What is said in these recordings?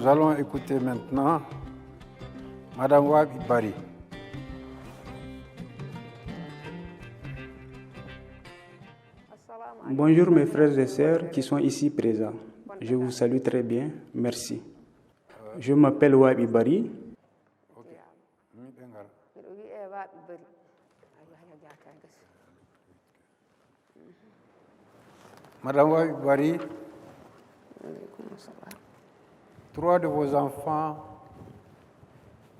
allons écouter maintenant Madame Wab Ibari. Bonjour mes frères et sœurs qui sont ici présents. Je vous salue très bien, merci. Je m'appelle Wab Ibari. Madame Wab Ibari, 3 de vos enfants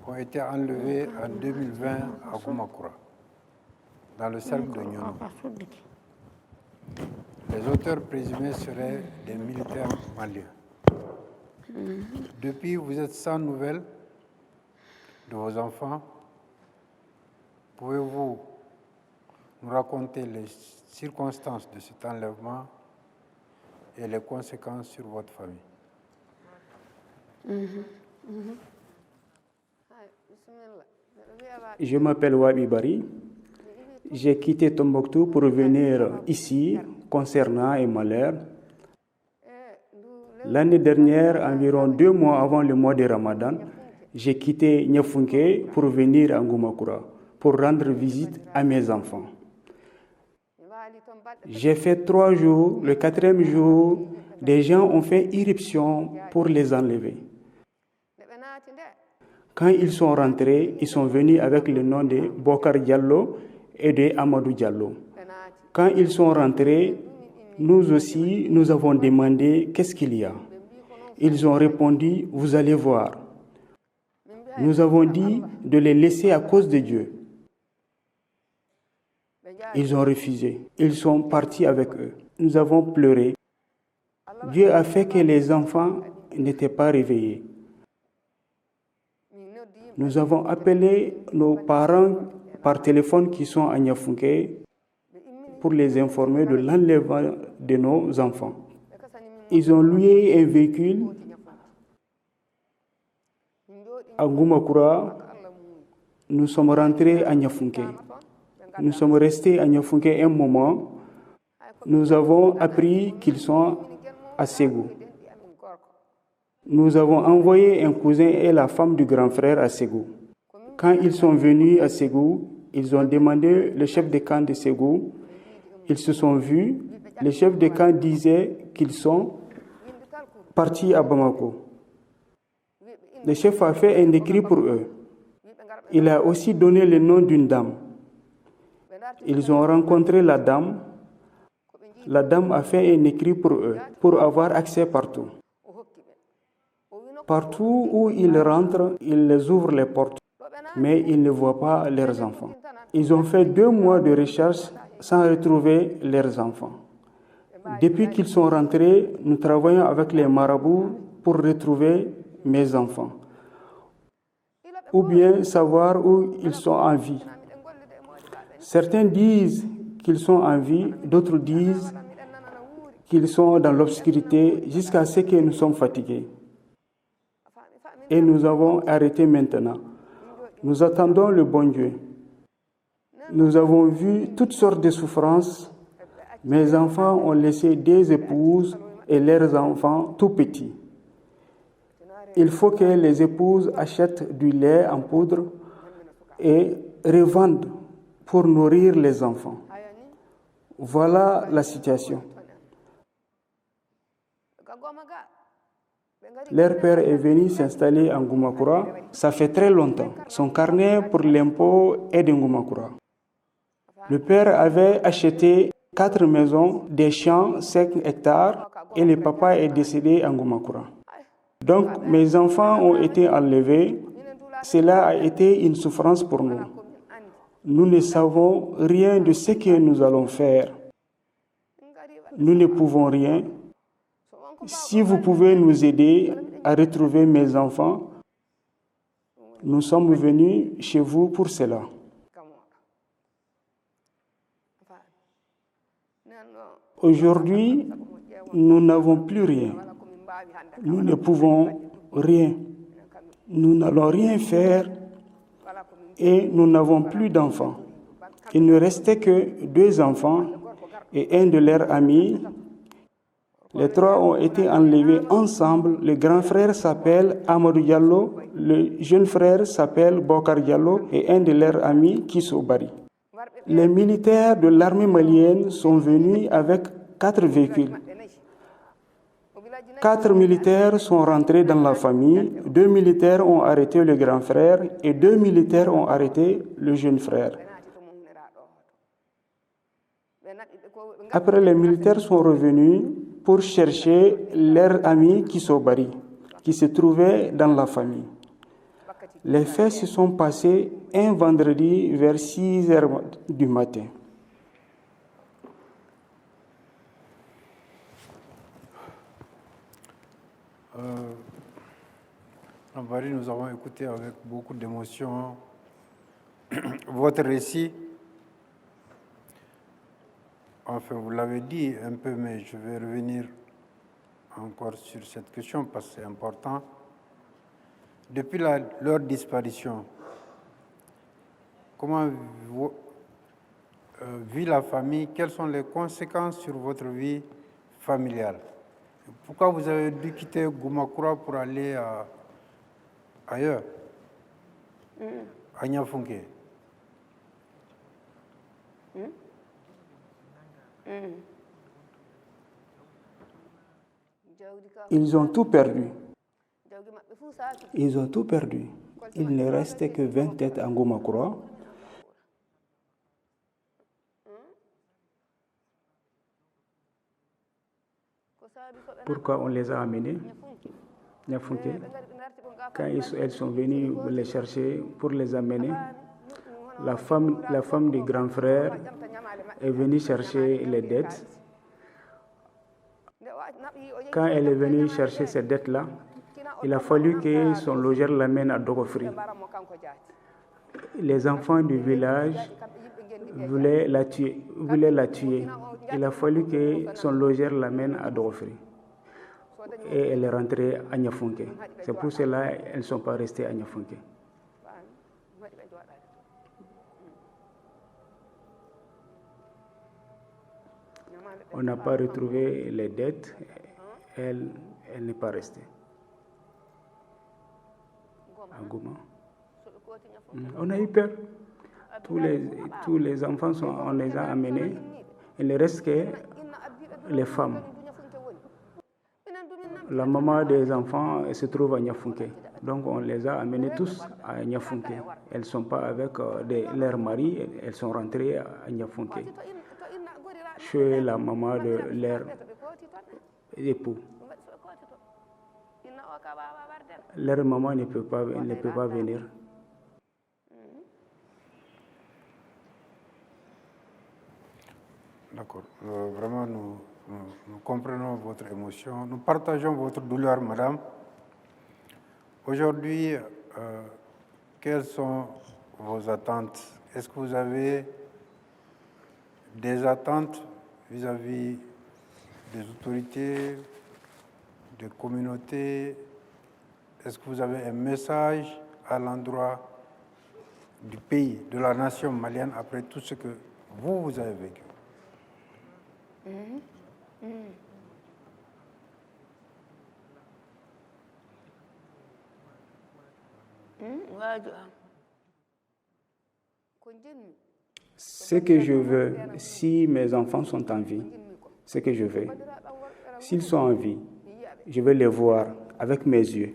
ont été enlevés en 2020 à Goumakura, dans le cercle de Nyono. Les auteurs présumés seraient des militaires maliens. Depuis, vous êtes sans nouvelles de vos enfants. Pouvez-vous nous raconter les circonstances de cet enlèvement et les conséquences sur votre famille? Je m'appelle Wab Ibari. J'ai quitté Tombouctou pour venir ici concernant un malheur. L'année dernière, environ 2 mois avant le mois de Ramadan, j'ai quitté Niafunke pour venir à Goumakura pour rendre visite à mes enfants. J'ai fait 3 jours. Le 4e jour, des gens ont fait irruption pour les enlever. Quand ils sont rentrés, ils sont venus avec le nom de Bokar Diallo et de Amadou Diallo. Quand ils sont rentrés, nous aussi, nous avons demandé qu'est-ce qu'il y a. Ils ont répondu, vous allez voir. Nous avons dit de les laisser à cause de Dieu. Ils ont refusé. Ils sont partis avec eux. Nous avons pleuré. Dieu a fait que les enfants n'étaient pas réveillés. Nous avons appelé nos parents par téléphone qui sont à Niafunke pour les informer de l'enlèvement de nos enfants. Ils ont loué un véhicule à Goumakura. Nous sommes rentrés à Niafunke. Nous sommes restés à Niafunke un moment. Nous avons appris qu'ils sont à Ségou. Nous avons envoyé un cousin et la femme du grand frère à Ségou. Quand ils sont venus à Ségou, ils ont demandé le chef de camp de Ségou. Ils se sont vus. Le chef de camp disait qu'ils sont partis à Bamako. Le chef a fait un écrit pour eux. Il a aussi donné le nom d'une dame. Ils ont rencontré la dame. La dame a fait un écrit pour eux, pour avoir accès partout. Partout où ils rentrent, ils les ouvrent les portes, mais ils ne voient pas leurs enfants. Ils ont fait 2 mois de recherche sans retrouver leurs enfants. Depuis qu'ils sont rentrés, nous travaillons avec les marabouts pour retrouver mes enfants, ou bien savoir où ils sont en vie. Certains disent qu'ils sont en vie, d'autres disent qu'ils sont dans l'obscurité jusqu'à ce que nous sommes fatigués. Et nous avons arrêté maintenant. Nous attendons le bon Dieu. Nous avons vu toutes sortes de souffrances. Mes enfants ont laissé des épouses et leurs enfants tout petits. Il faut que les épouses achètent du lait en poudre et revendent pour nourrir les enfants. Voilà la situation. Leur père est venu s'installer en Goumakura. Ça fait très longtemps. Son carnet pour l'impôt est de Goumakura. Le père avait acheté 4 maisons, des champs, 5 hectares, et le papa est décédé en Goumakura. Donc, mes enfants ont été enlevés. Cela a été une souffrance pour nous. Nous ne savons rien de ce que nous allons faire. Nous ne pouvons rien. Si vous pouvez nous aider à retrouver mes enfants, nous sommes venus chez vous pour cela. Aujourd'hui, nous n'avons plus rien. Nous ne pouvons rien. Nous n'allons rien faire et nous n'avons plus d'enfants. Il ne restait que 2 enfants et un de leurs amis Les trois ont été enlevés ensemble. Le grand frère s'appelle Amadou Diallo, le jeune frère s'appelle Bokar Diallo et un de leurs amis Kisso Bari. Les militaires de l'armée malienne sont venus avec 4 véhicules. 4 militaires sont rentrés dans la famille. 2 militaires ont arrêté le grand frère et 2 militaires ont arrêté le jeune frère. Après, les militaires sont revenus pour chercher leur ami Kisobari, qui se trouvait dans la famille. Les faits se sont passés un vendredi vers 6 heures du matin. En Paris, nous avons écouté avec beaucoup d'émotion votre récit. Enfin, vous l'avez dit un peu, mais je vais revenir encore sur cette question parce que c'est important. Depuis leur disparition, comment vit la famille? Quelles sont les conséquences sur votre vie familiale? Pourquoi vous avez dû quitter Goumakura pour aller ailleurs, à Niafunké? Ils ont tout perdu. Ils ont tout perdu. Il ne restait que 20 têtes en Goumakura. Pourquoi on les a amenés? Niafunké. Quand elles sont venues les chercher pour les amener, la femme du grand frère est venue chercher les dettes. Quand elle est venue chercher ces dettes-là, il a fallu que son logeur l'amène à Dogofri. Les enfants du village voulaient la tuer. Il a fallu que son logeur l'amène à Dogofri. Et elle est rentrée à Niafunké. C'est pour cela qu'elles ne sont pas restées à Niafunké. On n'a pas retrouvé les dettes. Elle n'est pas restée à Gouma. On a eu peur. Tous les enfants, on les a amenés. Il ne reste que les femmes. La maman des enfants se trouve à Niafunké. Donc on les a amenés tous à Niafunké. Elles ne sont pas avec leurs maris, elles sont rentrées à Niafunké. Chez la maman de leur époux. Leur maman ne peut pas venir. D'accord. Vraiment, nous comprenons votre émotion. Nous partageons votre douleur, madame. Aujourd'hui, quelles sont vos attentes? Est-ce que vous avez des attentes vis-à-vis des autorités, des communautés? Est-ce que vous avez un message à l'endroit du pays, de la nation malienne, après tout ce que vous avez vécu? Ce que je veux, si mes enfants sont en vie, ce que je veux, s'ils sont en vie, je veux les voir avec mes yeux.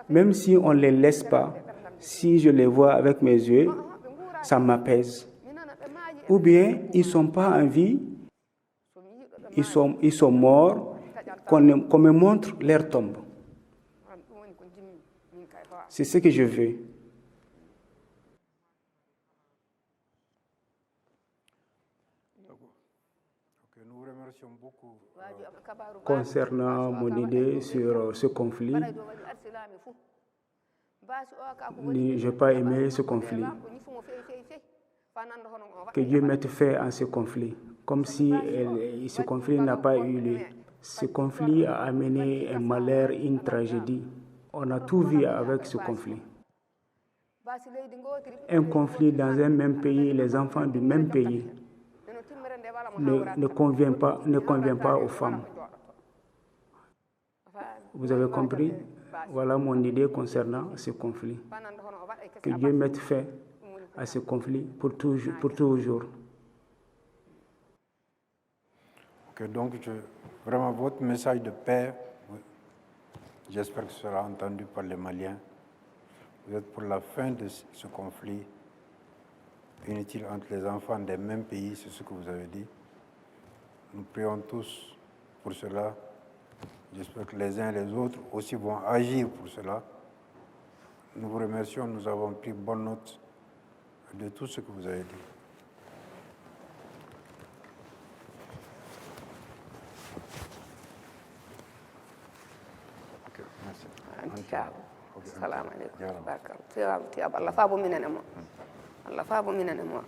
Même si on ne les laisse pas, si je les vois avec mes yeux, ça m'apaise. Ou bien ils ne sont pas en vie, ils sont morts, qu'on me montre leur tombe. C'est ce que je veux. Nous remercions beaucoup. Concernant mon idée sur ce conflit, je n'ai pas aimé ce conflit. Que Dieu mette fin à ce conflit, comme si ce conflit n'a pas eu lieu. Ce conflit a amené un malheur, une tragédie. On a tout vu avec ce conflit. Un conflit dans un même pays, les enfants du même pays ne convient pas aux femmes. Vous avez compris? Voilà mon idée concernant ce conflit. Que Dieu mette fin à ce conflit pour toujours. Ok, donc vraiment votre message de paix, j'espère que ce sera entendu par les Maliens. Vous êtes pour la fin de ce conflit inutile entre les enfants des mêmes pays, c'est ce que vous avez dit. Nous prions tous pour cela. J'espère que les uns et les autres aussi vont agir pour cela. Nous vous remercions, nous avons pris bonne note de tout ce que vous avez dit. Ok, merci. Assalamu alaikum. Allah fa bo minene mo.